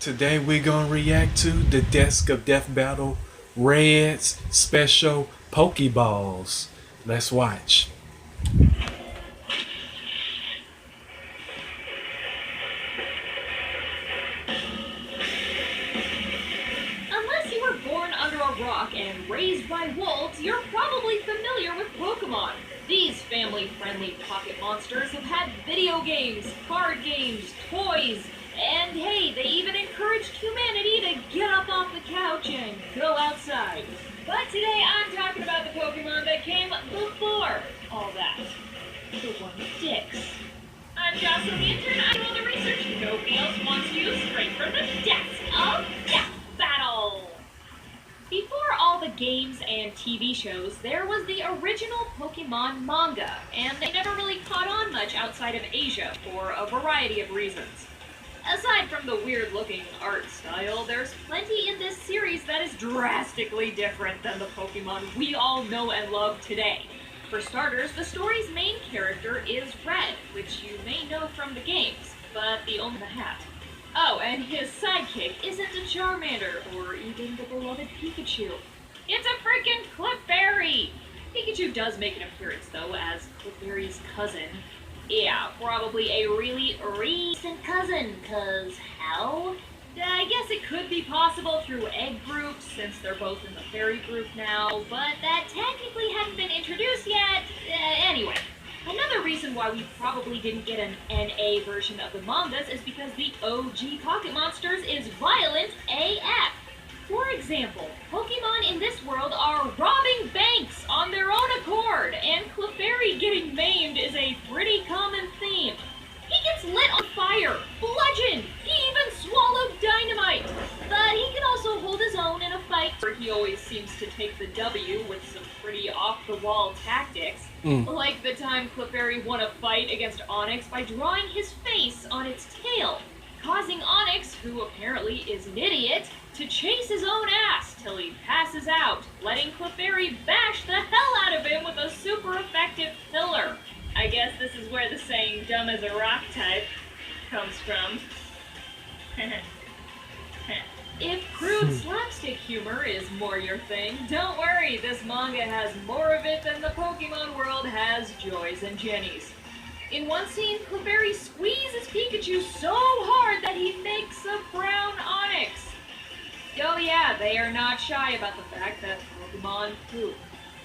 Today we're gonna react to the Desk of Death Battle Red's special Pokeballs. Let's watch. Unless you were born under a rock and raised by wolves, you're probably familiar with Pokemon. These family-friendly pocket monsters have had video games, card games, toys, and hey, they even encouraged humanity to get up off the couch and go outside. But today I'm talking about the Pokemon that came before all that. The one with dicks. I'm Jocelyn the intern. I do all the research nobody else wants you, straight from the desk of Death Battle. Before all the games and TV shows, there was the original Pokemon manga, and they never really caught on much outside of Asia for a variety of reasons. Aside from the weird-looking art style, there's plenty in this series that is drastically different than the Pokemon we all know and love today. For starters, the story's main character is Red, which you may know from the games, but the only hat. Oh, and his sidekick isn't a Charmander, or even the beloved Pikachu. It's a freaking Clefairy! Pikachu does make an appearance, though, as Clefairy's cousin. Yeah, probably a really recent cousin, cause how? I guess it could be possible through egg groups, since they're both in the fairy group now, but that technically hadn't been introduced yet. Anyway. Another reason why we probably didn't get an NA version of the mangas is because the OG Pocket Monsters is violent AF. For example, Pokemon in this world are robbing banks on their own accord, and Clefairy getting maimed is a pretty common theme. He gets lit on fire, bludgeoned, he even swallowed dynamite. But he can also hold his own in a fight where he always seems to take the W with some pretty off-the-wall tactics. Like the time Clefairy won a fight against Onix by drawing his face on its tail, causing Onix, who apparently is an idiot, to chase his own ass till he passes out, letting Clefairy bash the hell out of him with a super effective filler. I guess this is where the saying dumb as a rock type comes from. If crude slapstick humor is more your thing, don't worry, this manga has more of it than the Pokemon world has Joys and Jennies. In one scene, Clefairy squeezes Pikachu so hard that he makes a brown Onix. Oh yeah, they are not shy about the fact that Pokemon poop.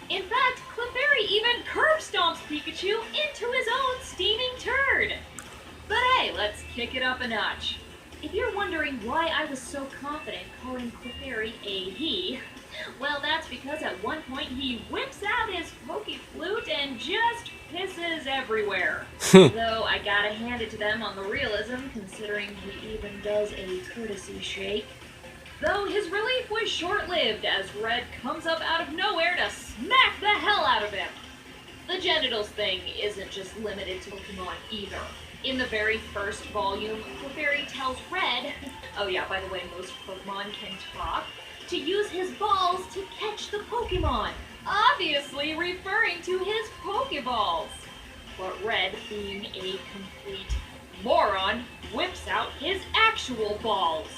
In fact, Clefairy even curb stomps Pikachu into his own steaming turd. But hey, let's kick it up a notch. If you're wondering why I was so confident calling Clefairy a he, well, that's because at one point he whips out his Pokeflute and just pisses everywhere. Though I gotta hand it to them on the realism, considering he even does a courtesy shake. Though his relief was short-lived as Red comes up out of nowhere to smack the hell out of him. The genitals thing isn't just limited to Pokemon either. In the very first volume, Clefairy tells Red, oh yeah, by the way, most Pokemon can talk, to use his balls to catch the Pokemon, obviously referring to his Pokeballs. But Red, being a complete moron, whips out his actual balls.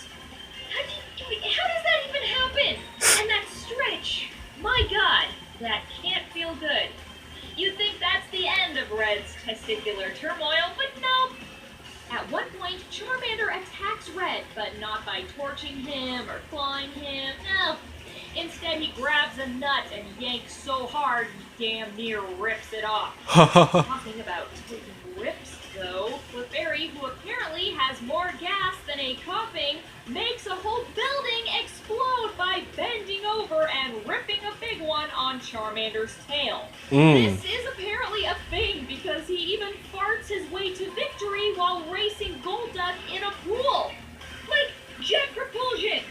How does that even happen? And that stretch, my god, that can't feel good. You'd think that's the end of Red's testicular turmoil, but nope. At one point, Charmander attacks Red, but not by torching him or clawing him, no. Instead, he grabs a nut and yanks so hard he damn near rips it off. Talking about taking rips, though, Clefairy, who apparently has more gas than a coughing, makes a whole building explode by bending over and ripping a big one on Charmander's tail. This is apparently a thing because he even farts his way to victory while racing Golduck in a pool. Like jet propulsion,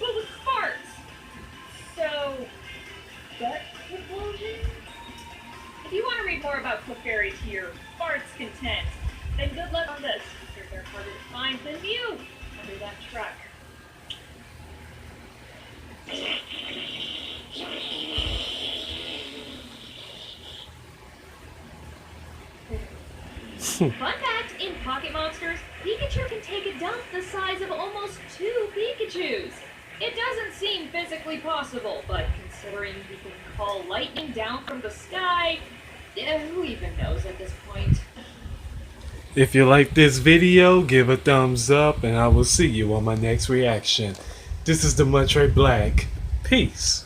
but with farts. So, butt propulsion? If you want to read more about Clefairy to your fart's content, then good luck on this, because they're harder to find than you under that truck. Fun fact, in Pocket Monsters, Pikachu can take a dump the size of almost 2 Pikachus. It doesn't seem physically possible, but considering you can call lightning down from the sky, who even knows at this point? If you like this video, give a thumbs up and I will see you on my next reaction. This is the Montre Black. Peace.